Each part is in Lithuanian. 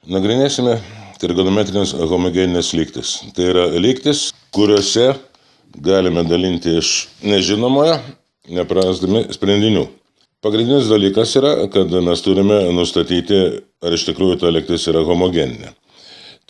Nagrinėsime trigonometrinės homogeninės lygtis. Tai yra lygtis, kuriuose galime dalinti iš nežinomojo, neprarasdami sprendinių. Pagrindinis dalykas yra, kad mes turime nustatyti, ar iš tikrųjų ta lygtis yra homogeninė.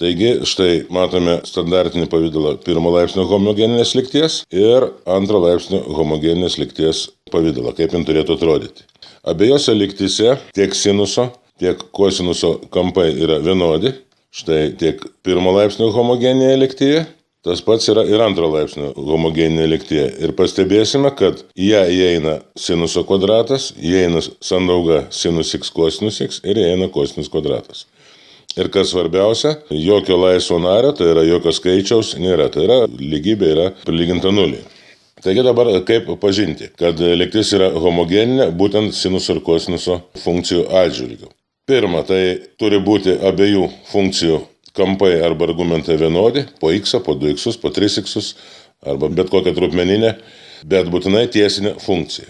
Taigi, štai matome standartinį pavidalą pirmo laipsnio homogeninės lygties ir antro laipsnio homogeninės lygties pavidalą, kaip jin turėtų atrodyti. Abiejose lygtyse tiek sinuso, tiek kosinuso kampai yra vienodi. Štai tiek pirmo laipsnio homogeninėje lygtyje, tas pats yra ir antro laipsnio homogeninėje lygtyje. Ir pastebėsime, kad į ją įeina sinuso kvadratas, įeina sandauga sinus x kosinus x ir įeina kosinus kvadratas. Ir kas svarbiausia, jokio laisvo nario, tai yra jokio skaičiaus nėra, tai yra lygybė yra prilyginta nuliui. Taigi dabar kaip pažinti, kad lygtis yra homogeninė būtent sinuso ir kosinuso funkcijų atžvilgiu. Pirma, tai turi būti abiejų funkcijų kampai arba argumentai vienodi, po x, po 2x, po 3x, arba bet kokia trupmeninė, bet būtinai tiesinė funkcija.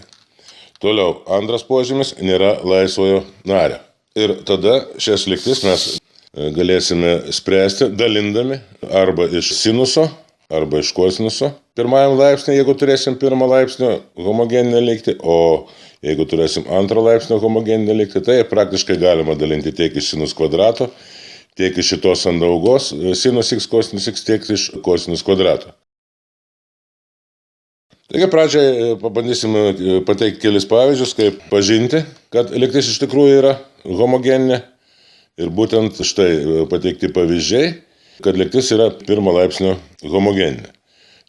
Toliau, antras požymis nėra laisvojo nario. Ir tada šias lygtis mes galėsime spręsti dalindami arba iš sinuso, arba iš kosinuso pirmajam laipsnį, jeigu turėsim pirmo laipsnio homogeninę lygtį, o jeigu turėsim antro laipsnio homogeninę lygtį, tai praktiškai galima dalinti tiek iš sinus kvadrato, tiek iš šitos sandaugos sinus x kosinus x, tiek iš kosinus kvadrato. Taigi pradžiai pabandysime pateikti kelis pavyzdžius, kaip pažinti, kad lygtis iš tikrųjų yra homogeninė. Ir būtent štai pateikti pavyzdžiai, kad lygtis yra pirmo laipsnio homogeninė.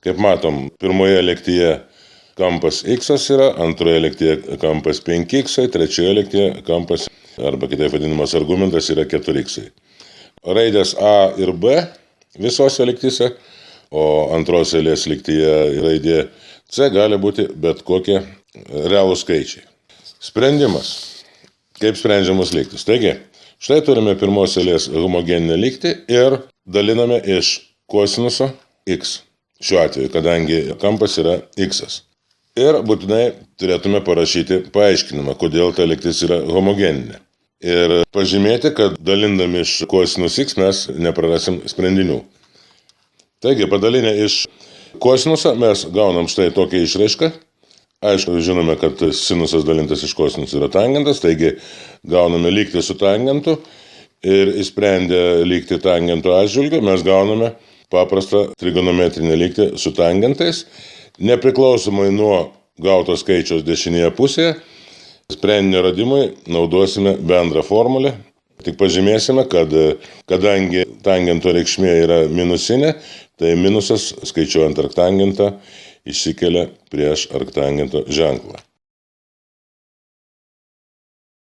Kaip matom, pirmoje lygtyje kampas x yra, antroje lygtyje kampas 5x, trečioje lygtyje kampas, arba kitaip vadinamas argumentas, yra 4x. Raidės a ir b visose lygtyse, o antros eilės lygtyje raidė c gali būti bet kokie realūs skaičiai. Sprendimas. Kaip sprendžiamos lygtis? Taigi, štai turime pirmos eilės homogeninę lygtį ir daliname iš kosinuso x. Šiuo atveju, kadangi kampas yra x. Ir būtinai turėtume parašyti paaiškinimą, kodėl ta lygtis yra homogeninė. Ir pažymėti, kad dalindami iš kosinus x mes neprarasim sprendinių. Taigi, padalinę iš kosinuso mes gaunam štai tokią išraišką. Aišku, žinome, kad sinusas dalintas iš kosinus yra tangentas, taigi gauname lygtį su tangentu ir įsprendę lygtį tangento atžvilgiu mes gauname paprastą trigonometrinę lygtį su tangentais. Nepriklausomai nuo gauto skaičiaus dešinėje pusėje, sprendinio radimui naudosime bendrą formulę. Tik pažymėsime, kad kadangi tangento reikšmė yra minusinė, tai minusas skaičiuojant arktangentą išsikelia prieš arktangento ženklą.